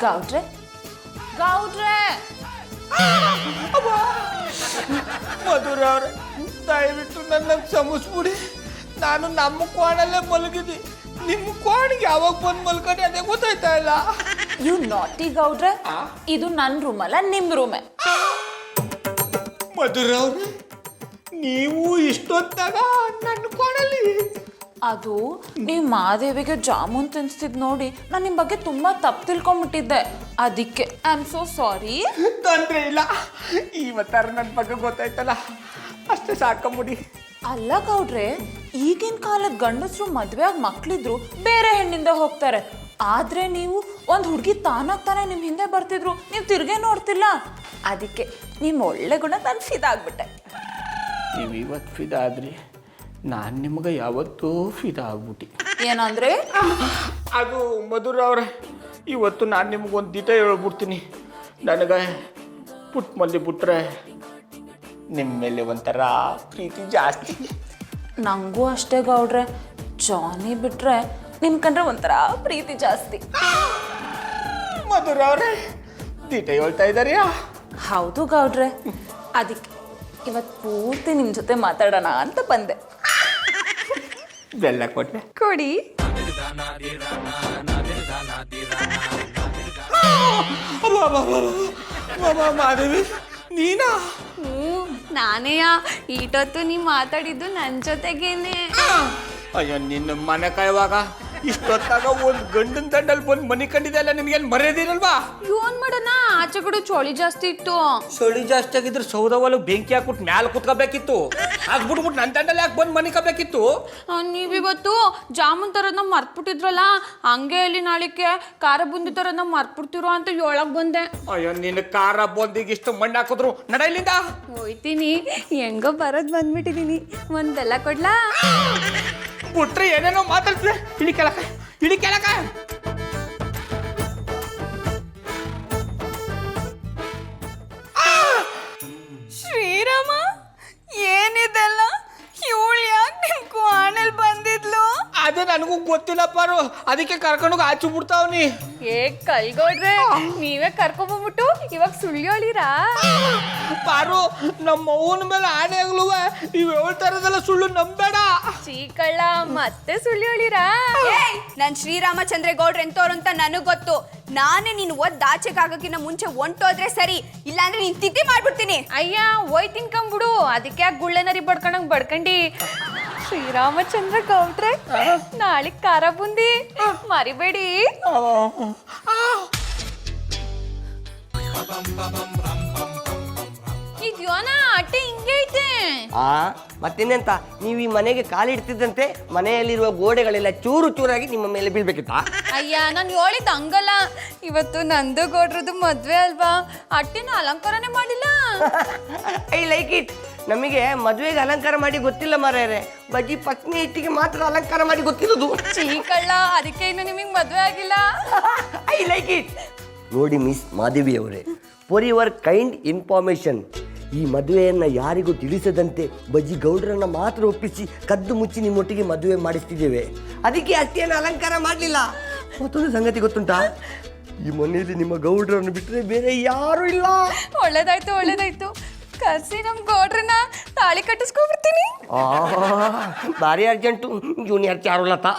ಗೌಡ್ರೆ ಗೌಡ್ರೆ ಮಧುರ ಅವ್ರೆ, ದಯವಿಟ್ಟು ನನ್ನ ಕ್ಷಮಿಸ್ಬಿಡಿ. ನಾನು ನಮ್ಮ ಕೋಣಲ್ಲೇ ಮಲಗಿದ್ದೆ. ನಿಮ್ಮ ಕೋಣಿಗೆ ಯಾವಾಗ ಬಂದು ಮಲ್ಕೊಂಡು ಅದೇ ಗೊತ್ತಾಯ್ತಾ ಇಲ್ಲ. ಯು ನಾಟಿ ಗೌಡ್ರೆ, ಇದು ನನ್ನ ರೂಮಲ್ಲ, ನಿಮ್ಮ ರೂಮೇ. ಮಧುರ ಅವ್ರೆ, ನೀವು ಇಷ್ಟೊತ್ತಾಗ ನನ್ನ ಕೋಣಲ್ಲಿ? ಅದು ನೀವು ಮಾದೇವಿಗೆ ಜಾಮೂನ್ ತಿನ್ಸ್ತಿದ್ ನೋಡಿ ನಾನು ನಿಮ್ಮ ಬಗ್ಗೆ ತುಂಬಾ ತಪ್ಪು ತಿಳ್ಕೊಂಬಿಟ್ಟಿದ್ದೆ. ಅದಕ್ಕೆ ಐ ಆಮ್ ಸೋ ಸಾರಿ. ತೊಂದ್ರೆ ಇಲ್ಲ, ಇವತ್ತಾರ ನನ್ನ ಬಗ್ಗೆ ಗೊತ್ತಾಯ್ತಲ್ಲ, ಅಷ್ಟೇ ಸಾಕೊಂಬಿಡಿ. ಅಲ್ಲ ಗೌಡ್ರೆ, ಈಗಿನ ಕಾಲದ ಗಂಡಸರು ಮದುವೆ ಆಗಿ ಮಕ್ಳಿದ್ರು ಬೇರೆ ಹೆಣ್ಣಿಂದ ಹೋಗ್ತಾರೆ. ಆದ್ರೆ ನೀವು ಒಂದು ಹುಡುಗಿ ತಾನಾಗ್ತಾನೆ ನಿಮ್ಮ ಹಿಂದೆ ಬರ್ತಿದ್ರು, ನೀವು ತಿರ್ಗೇ ನೋಡ್ತಿಲ್ಲ. ಅದಕ್ಕೆ ನಿಮ್ಮ ಒಳ್ಳೆ ಗುಣ ನಾನು ಫಿದಾಗ್ಬಿಟ್ಟೆ. ನೀವು ಇವತ್ತು ಫಿದಾದ್ರಿ, ನಾನು ನಿಮ್ಗೆ ಯಾವತ್ತೂ ಫಿದಾ ಆಗ್ಬಿಟ್ಟು. ಏನಂದ್ರೆ? ಅದು ಮಧುರ ಅವ್ರೆ, ಇವತ್ತು ನಾನು ನಿಮ್ಗೊಂದು ದಿಟ ಹೇಳ್ಬಿಡ್ತೀನಿ. ನನಗೆ ಪುಟ್ ಮಲ್ಲಿ ಬಿಟ್ರೆ ನಿಮ್ಮ ಮೇಲೆ ಒಂಥರ ಪ್ರೀತಿ ಜಾಸ್ತಿ. ನಂಗೂ ಅಷ್ಟೇ ಗೌಡ್ರೆ, ಜಾನಿ ಬಿಟ್ರೆ ನಿಮ್ ಕಂಡ್ರೆ ಒಂಥರ ಪ್ರೀತಿ ಜಾಸ್ತಿ. ಮಧುರ ಅವ್ರೆ, ದಿಟ ಹೇಳ್ತಾ ಇದ್ದಾರಿಯಾ? ಹೌದು ಗೌಡ್ರೆ, ಅದಕ್ಕೆ ಇವತ್ತು ಪೂರ್ತಿ ನಿಮ್ಮ ಜೊತೆ ಮಾತಾಡೋಣ ಅಂತ ಬಂದೆ. ಬೆಲ್ಲ ಕೊಟ್ಟೆ ಕೊಡಿ. ಮಾದೇವಿ, ನೀನಾ? ನಾನೇಯ ಈಟೊತ್ತು ನೀ ಮಾತಾಡಿದ್ದು ನನ್ನ ಜೊತೆಗೇನೆ. ಅಯ್ಯೋ, ನಿನ್ನ ಮನೆ ಕಾಯುವಾಗ ಇಷ್ಟೊತ್ತಾಗ ಒಂದು ಗಂಡನ ದಂಡಲ್ಲಿ ಬಂದು ಮನೆ ಕಂಡಿದ್ದೆಲ್ಲ ನಿನಗೇನು ಮರ್ಯಾದಿರಲ್ವಾ? ಏನ್ ಮಾಡೋಣ, ಆಚೆ ಕಡೆ ಚಳಿ ಜಾಸ್ತಿ ಇತ್ತು. ಚಳಿ ಜಾಸ್ತಿ ಆಗಿದ್ರೆ ಸೌದವಲ್ಲ ಬೆಂಕಿ ಹಾಕ್ಬಿಟ್ಟು ಮ್ಯಾಲ ಕುತ್ಕೋಬೇಕಿತ್ತು. ಹಾಕ್ಬಿಟ್ಬಿಟ್ಟು ನನ್ನ ದಂಡಲ್ಲಿ ಯಾಕೆ ಬಂದು ಮನೆ ಕಬೇಕಿತ್ತು? ನೀವಿವತ್ತು ಜಾಮೂನ್ ತರೋದನ್ನ ಮರ್ತ್ಬಿಟ್ಟಿದ್ರಲ್ಲ, ಹಂಗೆ ಇಲ್ಲಿ ನಾಳಿಕೆ ಖಾರ ಬುಂದಿ ತರೋದನ್ನ ಮರ್ತ್ಬಿಡ್ತಿರೋ ಅಂತ ಹೇಳಕ್ ಬಂದೆ. ಅಯ್ಯೋ, ನಿನ್ನ ಖಾರ ಬಂದಿಗೆ ಇಷ್ಟು ಮಣ್ಣು ಹಾಕಿದ್ರು ನಡೈಲಿಂದ ಹೋಯ್ತೀನಿ, ಹೆಂಗೋ ಬರೋದ್ ಬಂದ್ಬಿಟ್ಟಿದೀನಿ. ಒಂದ್ ಬೆಲ್ಲ ಕೊಡ್ಲಾ? ಬಿಟ್ರೆ ಏನೇನೋ ಮಾತಾಡ್ತಿದೆ. ಇಳಿ ಕೆಳಕ, ಇಳಿ ಕೆಳಕ. ಶ್ರೀರಾಮ, ಏನಿದೆಲ್ಲ? ಇವಳು ಯಾಕೆ ನಿಮ್ ಕೋಣೆಲ್ ಬಂದಿದ್ಲು? ಅದೇ ನನಗೂ ಗೊತ್ತಿಲ್ಲ ಪಾರು, ಅದಕ್ಕೆ ಕರ್ಕೊಂಡೋಗಿ ಆಚೆ ಬಿಡ್ತಾವ್ನಿ. ಏ ಕೈಗೋಡ್ರೆ, ನೀವೇ ಕರ್ಕೊಂಡ್ಬಂದ್ಬಿಟ್ಟು ಇವಾಗ ಸುಳ್ಳಿಯೋಳಿರಾ? ಪಾರು, ನಮ್ಮ ಅವ್ವನ ಮೇಲೆ ಆಣೆ ಆಗ್ಲುವ ನೀವು ಹೇಳ್ತಾ ಇರೋದೆಲ್ಲ ಸುಳ್ಳು ನಂಬೇಡ. ಚೀಕಳ್ಳ, ಮತ್ತೆ ಸುಳ್ಳಿಯೋಳಿರಾ? ನಾನ್ ಶ್ರೀರಾಮಚಂದ್ರ ಗೌಡ್ರ ಎಂತವ್ರು ಅಂತ ನನಗ್ ಗೊತ್ತು. ನಾನೇ ನೀನು ಆಚೆಗಾಗಕ್ಕಿಂತ ಮುಂಚೆ ಹೊಂಟೋದ್ರೆ ಸರಿ, ಇಲ್ಲಾಂದ್ರೆ ನೀನ್ ತಿಥಿ ಮಾಡ್ಬಿಡ್ತೀನಿ. ಅಯ್ಯ ಹೋಯ್ ತಿನ್ಕೊಂಬಿಡು, ಅದಕ್ಕೆ ಯಾಕೆ ಗುಳ್ಳೆನರಿ ಬಡ್ಕೊಂಡಂಗ್ ಬಡ್ಕಂಡಿ. ಶ್ರೀರಾಮಚಂದ್ರ ಗೌಡ್ರೆ, ನಾಳೆ ಖಾರ ಬುಂದಿ ಮರಿಬೇಡಿ. ಇದ್ಯೋನ ಅಟ್ಟೆ ಹಿಂಗೆ ಐತೆ. ಮತ್ತಿನ್ನೆಂತ, ನೀವು ಈ ಮನೆಗೆ ಕಾಲಿಡ್ತಿದ್ದಂತೆ ಮನೆಯಲ್ಲಿರುವ ಗೋಡೆಗಳೆಲ್ಲ ಚೂರು ಚೂರಾಗಿ ನಿಮ್ಮ ಮೇಲೆ ಬೀಳ್ಬೇಕಿತ್ತಾ? ಅಯ್ಯ, ನಾನು ಹೇಳಿದ್ದು ಹಂಗಲ್ಲ. ಇವತ್ತು ನಂದು ಗೌಡ್ರದ್ದು ಮದ್ವೆ ಅಲ್ವಾ, ಅಟ್ಟಿನ ಅಲಂಕಾರನೇ ಮಾಡಿಲ್ಲ. I like it. ನಮಗೆ ಮದುವೆಗೆ ಅಲಂಕಾರ ಮಾಡಿ ಗೊತ್ತಿಲ್ಲ ಮಾರ್ಯಾರೆ, ಬಜ್ಜಿ ಪತ್ನಿ ಇಟ್ಟಿಗೆ ಮಾತ್ರ ಅಲಂಕಾರ ಮಾಡಿ ಗೊತ್ತಿರೋದು. ಚೀಕಳ್ಳ, ಅದಕ್ಕೆ ಇನ್ನು ನಿಮಗೆ ಮದ್ವೆ ಆಗಿಲ್ಲ. I like it. ನೋಡಿ ಮಿಸ್ ಮಾದೇವಿ ಅವರೇ, ಫಾರ್ ಯುವರ್ ಕೈಂಡ್ ಇನ್ಫಾರ್ಮೇಶನ್, ಈ ಮದುವೆಯನ್ನು ಯಾರಿಗೂ ತಿಳಿಸದಂತೆ ಬಜ್ಜಿ ಗೌಡ್ರನ್ನ ಮಾತ್ರ ಒಪ್ಪಿಸಿ ಕದ್ದು ಮುಚ್ಚಿ ನಿಮ್ಮೊಟ್ಟಿಗೆ ಮದುವೆ ಮಾಡಿಸ್ತಿದ್ದೇವೆ. ಅದಕ್ಕೆ ಅಷ್ಟೇನು ಅಲಂಕಾರ ಮಾಡಲಿಲ್ಲ. ಮತ್ತೊಂದು ಸಂಗತಿ ಗೊತ್ತುಂಟಾ, ಈ ಮನೆಯಲ್ಲಿ ನಿಮ್ಮ ಗೌಡ್ರನ್ನು ಬಿಟ್ಟರೆ ಬೇರೆ ಯಾರೂ ಇಲ್ಲ. ಒಳ್ಳೇದಾಯ್ತು ಒಳ್ಳೇದಾಯ್ತು, ಕರ್ಸಿ ನಮ್ ಗೌಡ್ರನ್ನ ತಾಳಿ ಕಟ್ಟಿಸ್ಕೊಂಡ್ಬಿಡ್ತೀನಿ. ಭಾರಿ ಅರ್ಜೆಂಟು, ಜೂನಿಯರ್ ಚಾರುಲತಾ.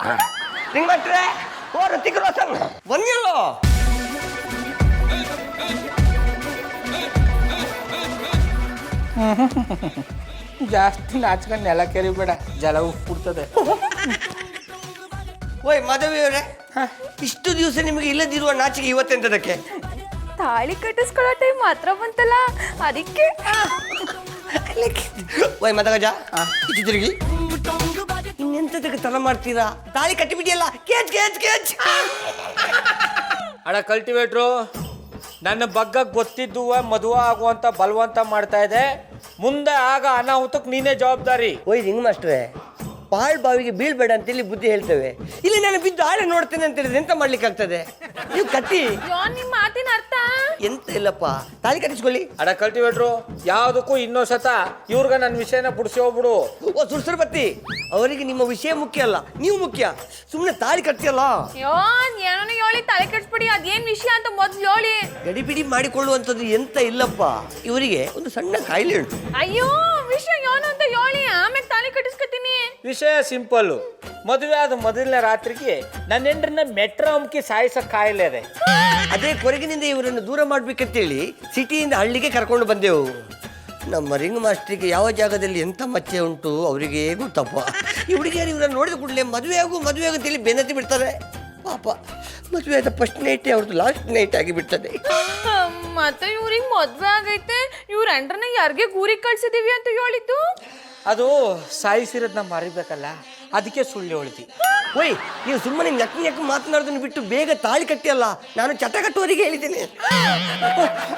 ಹಿಂಗೆ ಮಾಡ್ರೆ ಓ ಋತಿಕ್ ರೋಷನ್ ಬಂದಿಲ್ಲ. ಜಾಸ್ತಿ ನಾಚ್ಕೊಂಡು ನೆಲ ಕೆರಿಬೇಡ, ಜಲ ಉಪ್ಪಿಡ್ತದೆ. ಓಯ್ ಮಾಧವಿಯವರೇ, ಇಷ್ಟು ದಿವಸ ನಿಮಗೆ ಇಲ್ಲದಿರುವ ನಾಚಿಕೆ ಇವತ್ತೆಂತದಕ್ಕೆ? ತಾಳಿ ಕಟ್ಟಿಸ್ಕೊಳ್ಳೋ ಟೈಮ್ ಮಾತ್ರ ಬಂತಲ್ಲ, ಅದಕ್ಕೆ. ಓಯ್ ಮದಗಜ, ಇಟ್ಟು ತಿರುಗಿ. ಇನ್ನೆಂತದಕ್ಕೆ ತಲೆ ಮಾಡ್ತೀರಾ? ತಾಳಿ ಕಟ್ಟಿಬಿಟ್ಟಿಯಲ್ಲ, ಕೇಚ್ ಕೇಚ್ ಕೇಚ್. ಅಡ ಕಲ್ಟಿವೇಟ್ರು, ನನ್ನ ಬಗ್ಗೆ ಗೊತ್ತಿದ್ದುವ ಮದುವೆ ಆಗುವಂತ ಬಲವಂತ ಮಾಡ್ತಾ ಇದೆ. ಮುಂದೆ ಆಗ ಅನಾಹುತಕ್ಕೆ ನೀನೇ ಜವಾಬ್ದಾರಿ. ಓಯ್ ರಿಂಗ್ ಮಾಸ್ಟ್ರೆ, ಪಾಳ್ ಬಾವಿಗೆ ಬೀಳ್ಬೇಡ ಅಂತೇಳಿ ಬುದ್ಧಿ ಹೇಳ್ತೇವೆ. ಇಲ್ಲಿ ನಾನು ಬಿದ್ದು ಆಳೆ ನೋಡ್ತೇನೆ ಅಂತ ಹೇಳಿದ್ರೆ ಎಂತ ಮಾಡ್ಲಿಕ್ಕೆ ಆಗ್ತದೆ? ನೀವು ಕಟ್ಟಿ. ನಿಮ್ಮ ಮಾತಿನ ಅರ್ಥ ಎಂತ ಇಲ್ಲಪ್ಪ, ತಾಳಿ ಕಟ್ಟಿಸ್ಕೊಳ್ಳಿ. ಅಡ ಕಲ್ಟಿವೇಟ್ರು, ಯಾವುದಕ್ಕೂ ಇನ್ನೋ ಸತ ಇವ್ರಿಗೆ ನನ್ನ ವಿಷಯನ ಬಿಡಿಸಿ ಹೋಗ್ಬಿಡು. ಓ ಸುರ್ಸುರ್ ಬತ್ತಿ, ಅವರಿಗೆ ನಿಮ್ಮ ವಿಷಯ ಮುಖ್ಯ ಅಲ್ಲ, ನೀವು ಮುಖ್ಯ. ಸುಮ್ಮನೆ ತಾಳಿ ಕಟ್ತಿಯಲ್ಲ. ಏನೋ ಹೇಳಿ ತಲೆ ಕೆಡ್ಸ್ಬಿಡಿ, ಮೊದ್ಲು ಹೇಳಿ. ಗಡಿಬಿಡಿ ಮಾಡಿಕೊಳ್ಳುವಂಥದ್ದು ಎಂತ ಇಲ್ಲಪ್ಪ, ಇವರಿಗೆ ಒಂದು ಸಣ್ಣ ಕಾಯಿಲೆ ಉಂಟು. ಅಯ್ಯೋ ವಿಷಯ ಏನು ಅಂತ ಹೇಳಿ, ಆಮೇಲೆ ತಾಳಿ ಕಟ್ಟಿಸ್ಕೊತೀನಿ. ವಿಷಯ ಸಿಂಪಲ್ಲು. ಮದುವೆ ಆದ ಮೊದಲನೇ ರಾತ್ರಿಗೆ ನನ್ನ ಹೆಂಡ್ರನ್ನ ಮೆಟ್ರ ಅಮ್ಕಿ ಸಾಯಿಸೋ ಕಾಯಿಲೆ ಇದೆ. ಅದೇ ಕೊರಗಿನಿಂದ ಇವರನ್ನು ದೂರ ಮಾಡ್ಬೇಕಂತೇಳಿ ಸಿಟಿಯಿಂದ ಹಳ್ಳಿಗೆ ಕರ್ಕೊಂಡು ಬಂದೆವು. ನಮ್ಮ ರಿಂಗ್ ಮಾಸ್ಟ್ರಿಗೆ ಯಾವ ಜಾಗದಲ್ಲಿ ಎಂಥ ಮಚ್ಚೆ ಉಂಟು ಅವರಿಗೆ ಗೊತ್ತಪ್ಪ. ಈ ಹುಡುಗಿಯರು ಇವರನ್ನು ನೋಡಿದ ಕೂಡಲೇ ಮದುವೆ ಆಗು ಅಂತೇಳಿ ಬೆನ್ನತ್ತಿ ಬಿಡ್ತಾರೆ. ಪಾಪ ಮದುವೆ ಆದ ಫಸ್ಟ್ ನೈಟೇ ಅವ್ರದ್ದು ಲಾಸ್ಟ್ ನೈಟ್ ಆಗಿ ಬಿಡ್ತದೆ. ಮತ್ತೆ ಇವ್ರಿಗೆ ಮದ್ವೆ ಆಗೈತೆ, ಇವ್ರ ಅಂಡ್ರನ್ನ ಯಾರಿಗೆ ಊರಿಗೆ ಕಳ್ಸಿದೀವಿ ಅಂತ ಹೇಳಿದ್ದು. ಅದು ಸಾಯಿಸಿರೋದನ್ನ ಮರಿಬೇಕಲ್ಲ, ಅದಕ್ಕೆ ಸುಳ್ಳು ಹೇಳ್ತಿ. ಓಯ್, ನೀವು ಸುಮ್ಮನೆ ನಕ್ಕ ಮಾತನಾಡೋದನ್ನು ಬಿಟ್ಟು ಬೇಗ ತಾಳಿ ಕಟ್ಟಿಯಲ್ಲ. ನಾನು ಚಟ ಕಟ್ಟುವವರಿಗೆ ಹೇಳಿದ್ದೀನಿ.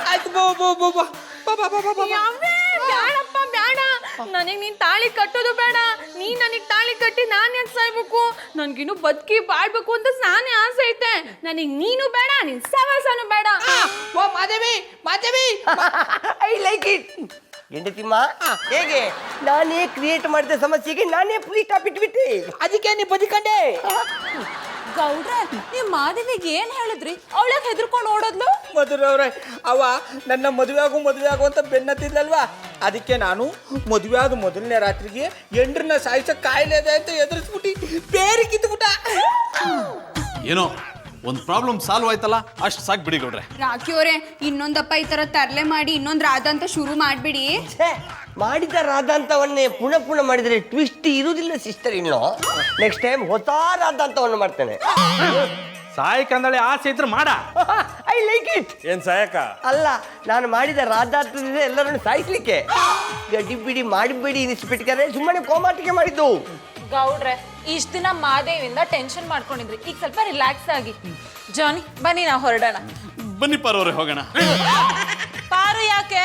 ಆಯ್ತು ಯಾವ್ದೇ ಬ್ಯಾಡಪ್ಪ ಬ್ಯಾಡ, ನನಗೆ ನೀನ್ ತಾಳಿ ಕಟ್ಟೋದು ಬೇಡ. ನೀ ನನಗೆ ತಾಳಿ ಕಟ್ಟಿ ನಾನು ಯಾಕೆ ಸಾಯ್ಬೇಕು? ನನ್ಗಿನ್ನು ಬದುಕಿ ಬಾಳ್ಬೇಕು ಅಂತ ನಾನೇ ಆಸೆ ಐತೆ. ನನಗೆ ನೀನು ಬೇಡ, ನಿನ್ ಸವಾಸನು ಬೇಡ. I like it. ಹೆಂಡತಿಮ್ಮ ಹೇಗೆ ನಾನೇ ಕ್ರಿಯೇಟ್ ಮಾಡಿದ ಸಮಸ್ಯೆಗೆ ನಾನೇ ಫ್ರೀ ಟಾಪ್ ಇಟ್ಬಿಟ್ಟೆ. ಅದಕ್ಕೆ ನೀ ಬದುಕಂಡೆ. ಗೌಡ್ರೆ, ನೀವು ಮಾದೇವಿಗೆ ಏನ್ ಹೇಳಿದ್ರಿ? ಅವಳಕ್ಕೆ ಹೆದರ್ಕೊಂಡು ಓಡೋದ್ಲು? ಮಧುರವ್ರೆ, ಅವ ನನ್ನ ಮದುವೆ ಆಗು ಅಂತ ಬೆನ್ನತ್ತಿದ್ಲಲ್ವಾ, ಅದಕ್ಕೆ ನಾನು ಮದುವೆ ಆದ ಮೊದಲನೇ ರಾತ್ರಿಗೆ ಎಂಡ್ರನ್ನ ಸಾಯಿಸೋ ಕಾಯಿಲೆ ಇದೆ ಅಂತ ಎದುರಿಸ್ಬಿಟ್ಟು ಬೇರೆ ಕಿತ್ಬಿಟ್ಟ. ಏನೋ ಒಂದು ಪ್ರಾಬ್ಲಮ್ ಸಾಲ್ವ್ ಆಯ್ತಲ್ಲ, ಅಷ್ಟು ಸಾಕು ಬಿಡಿ ಗೌಡ್ರೆ. ರಾಖಿ ಅವರೇ, ಇನ್ನೊಂದಪ್ಪ ಈ ತರ ತರಲೆ ಮಾಡಿ ಇನ್ನೊಂದು ರಾಧ ಅಂತ ಶುರು ಮಾಡ್ಬಿಡಿ. ಮಾಡಿದ ರಾಧಾಂತವನ್ನೇ ಪುನಃ ಮಾಡಿದರೆ ಟ್ವಿಸ್ಟ್ ಇರುವುದಿಲ್ಲ ಸಿಸ್ಟರ್. ಇನ್ನು ನೆಕ್ಸ್ಟ್ ಟೈಮ್ ಹೊಸ ರಾಧಾಂತವನ್ನು ಮಾಡ್ತೇನೆ. ಸಾಯಕಂದಳೆ ಆಸೆ ಇದ್ರೆ ಮಾಡ. I like it. ಏನ್ ಸಾಯಕ ಅಲ್ಲ, ನಾನು ಮಾಡಿದ ರಾಧಾಂತದಿಂದ ಎಲ್ಲರನ್ನು ಸಾಯಿಸ್ಲಿಕ್ಕೆ. ಗಡಿಬಿಡಿ ಮಾಡಿಬಿಡಿ ಇನಿಸ್ಬಿಟ್ಟಾರೆ, ಸುಮ್ಮನೆ ಕೋಮಾಟಿಗೆ ಮಾಡಿದ್ದು. ಗೌಡ್ರೆ, ಇಷ್ಟ ದಿನ ಮಾದೇವಿಂದ ಟೆನ್ಷನ್ ಮಾಡ್ಕೊಂಡಿದ್ರಿ, ಈಗ ಸ್ವಲ್ಪ ರಿಲ್ಯಾಕ್ಸ್ ಆಗಿ. ಜಾನಿ ಬನ್ನಿ, ನಾವು ಹೊರಡೋಣ. ಬನ್ನಿ ಪಾರವ್ರೆ ಹೋಗೋಣ. ಪಾರು ಯಾಕೆ?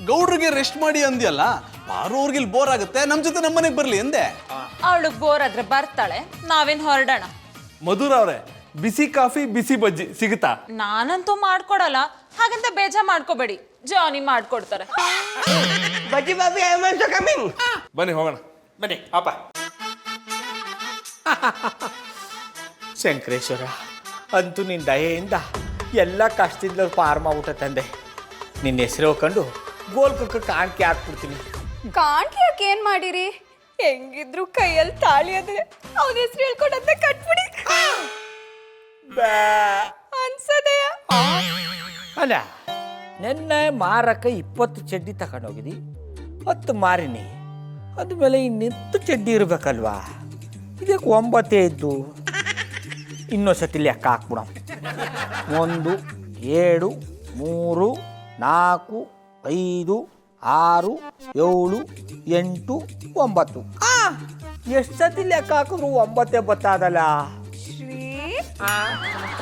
ಗೌಡ್ರಿಗೆ ರೆಸ್ಟ್ ಮಾಡಿ ಅಂದ್ಯಲ್ಲ, ಪಾರು ಅವ್ರಿಗೆ ಇಲ್ಲಿ ಬೋರ್ ಆಗುತ್ತೆ, ನಮ್ಮ ಜೊತೆ ನಮ್ಮ ಮನೆಗೆ ಬರ್ಲಿ ಎಂದೆ. ಅವಳಿಗೆ ಬೋರ್ ಆದ್ರೆ ಬರ್ತಾಳೆ, ನಾವೇನ್ ಹೊರಡೋಣ. ಮಧುರ ಅವ್ರೆ, ಬಿಸಿ ಕಾಫಿ ಬಿಸಿ ಬಜ್ಜಿ ಸಿಗುತ್ತಾ? ನಾನಂತೂ ಮಾಡ್ಕೊಡಲ್ಲ, ಹಾಗಂತ ಬೇಜಾರ್ ಮಾಡ್ಕೋಬೇಡಿ, ಜಾನಿ ಮಾಡ್ಕೊಡ್ತಾರೆ. ಬಜ್ಜಿ ಬಾಬಿ, ಐ ಆಮ್ ಆಲ್ಸೋ ಕಮಿಂಗ್. ಬನ್ನಿ ಹೋಗೋಣ. ಬನ್ನಿ ಅಪ್ಪ. ಶಂಕರೇಶ್ವರ, ಅಂತೂ ನಿನ್ನ ದಯೆಯಿಂದ ಎಲ್ಲ ಕಷ್ಟದಿಂದ ಪಾರು ಮಾಡ್ಬಿಟ್ಟ ತಂದೆ. ನಿನ್ನ ಹೆಸರು ಹೋಗ್ಕೊಂಡು ಗೋಲ್ಕಕ್ಕೆ ಕಾಣಿಕೆ ಹಾಕ್ಬಿಡ್ತೀನಿ. ಕಾಣ್ಕೆ ಯಾಕೆ ಏನ್ ಮಾಡಿರಿ? ಹೆಂಗಿದ್ರು ಕೈಯಲ್ಲಿ ತಾಳಿ ಅದೇ, ಅವನ ಹೆಸರು ಹೇಳ್ಕೊಂಡಂತೆ ಕಟ್ಬಿಡಿ ಅನ್ಸದೆಯ. ಅಲ್ಲ, ನೆನ್ನೆ ಮಾರಕ್ಕೆ 20 ಚಡ್ಡಿ ತಗೊಂಡೋಗಿದ್ದಿ, 10 ಮಾರಿನಿ. ಅದ್ಮೇಲೆ ಇನ್ನೆಂತು ಚಡ್ಡಿ ಇರ್ಬೇಕಲ್ವಾ? ಇದಕ್ಕೆ 9 ಇದ್ದು. ಇನ್ನೊಂದ್ಸತಿ ಲೆಕ್ಕ ಹಾಕ್ಬಿಡ. 1 7 3 4 5 6 7 8 9. ಎಷ್ಟು ಸತಿ ಲೆಕ್ಕ ಹಾಕಿದ್ರು 9 ಬತ್ತಾದಲ್ಲ. ಶ್ರೀ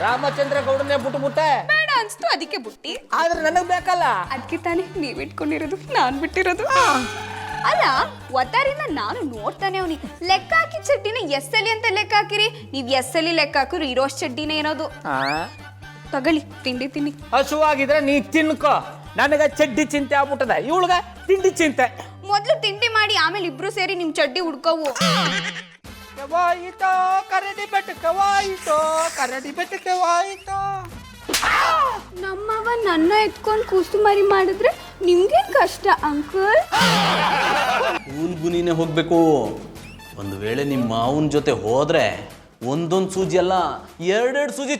ರಾಮಚಂದ್ರ ಗೌಡನೇ ಬಿಟ್ಟುಬಿಟ್ಟೆ. ಬೇಡ ಅನ್ಸ್ತು, ಅದಕ್ಕೆ ಬುಟ್ಟಿ. ಆದ್ರೆ ನನಗೆ ಬೇಕಲ್ಲ. ಅದಕ್ಕೆ ತಾನೇ ನೀವ್ ಇಟ್ಕೊಂಡಿರೋದು, ನಾನ್ ಬಿಟ್ಟಿರೋದು. ಅಲ್ಲ, ಒತ್ತಾರಿಂದ ನಾನು ನೋಡ್ತಾನೆ ಅವನಿಗೆ ಲೆಕ್ಕ ಹಾಕಿ ಚಡ್ಡಿನ ಎಸ್ಸಲಿ ಅಂತ ಲೆಕ್ಕ ಹಾಕಿರಿ. ನೀವ್ ಎಸ್ಸಲಿ ಲೆಕ್ಕ ಹಾಕಿರು ಇರೋಷ್ಟು ಚಡ್ಡಿನೇ ಇರೋದು. ತಗೊಳ್ಳಿ, ತಿಂಡಿ ತಿನ್ನಿ. ಹಸುವಾಗಿದ್ರೆ ನೀ ತಿನ್ಕೋ. ನನಗ ಚಡ್ಡಿ ಚಿಂತೆ ಆಗ್ಬಿಟ್ಟದ, ಇವಳ್ಗ ತಿಂಡಿ ಚಿಂತೆ. ಮೊದ್ಲು ತಿಂಡಿ ಮಾಡಿ, ಆಮೇಲೆ ಇಬ್ರು ಸೇರಿ ನಿಮ್ ಚಡ್ಡಿ ಹುಡ್ಕೋವು. ಕರಡಿ ಬೆಟ್ಟಕ್ಕೆ ಹೋಯ್ತೋ. ನಮ್ಮವ ನನ್ನ ಎತ್ಕೊಂಡು ಕೂಸುಮಾರಿ ಮಾಡಿದ್ರೆ ನಿಮ್ಗೇನ್ ಕಷ್ಟ ಅಂಕಲ್? ಗುನಿನೇ ಹೋಗ್ಬೇಕು. ಒಂದು ವೇಳೆ ನಿಮ್ಮ ಮಾವನ ಜೊತೆ ಹೋದ್ರೆ ಒಂದೊಂದು ಸೂಜಿ ಅಲ್ಲ, 2 ಸೂಜಿ